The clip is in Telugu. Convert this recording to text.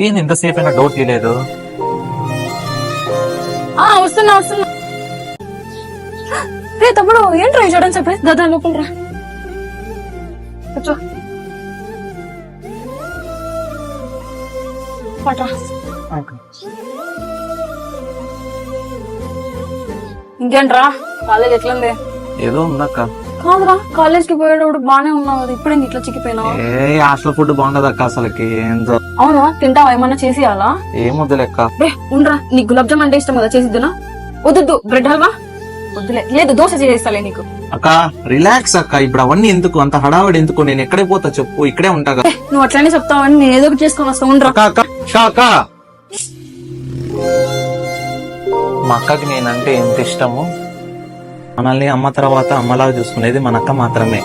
ఏంది ఇంతసేపు అయినా డోర్ తీయలేదు? వస్తున్నా రే తమ్ముడు, ఏంట్రా చూడని సర్ప్రైజ్. దాదా లోపలరా, కూర్చో. పట్రా. ఇంకేంట్రా కాలేజ్ ఎట్లుంది? ఏదో ఉందక్క. కాదురా, కాలేజ్ కి పోయేటప్పుడు బానే ఉన్నావు కదా, ఇప్పుడే ఇట్లా చిక్కిపోయినావు. హాస్టల్ ఫుడ్ బాగుండదు అక్క అసలుకి. ఏందో. అవునా, తింటావా? ఏమన్నా చేసి అలా? ఏమొద్దు లెక్క. ఉండరా, నీకు గులాబ్ జామ్ అంటే ఇష్టం కదా, చేసిద్దునా? వద్దు, బ్రెడ్ హల్వా వద్దులే. లేదు, దోశ చేస్తాలే నీకు. అక్క రిలాక్స్ అక్క, ఇప్పుడు అవన్నీ ఎందుకు, అంత హడావడి ఎందుకు? నేను ఎక్కడే పోతా చెప్పు, ఇక్కడే ఉంటా. నువ్వు అట్లానే చెప్తావని నేను ఏదో ఒకటి చేసుకొని వస్తా. ఉండరా. మా అక్కకి నేనంటే ఎంత ఇష్టము. మనల్ని అమ్మ తర్వాత అమ్మలాగా చూసుకునేది మన అక్క మాత్రమే.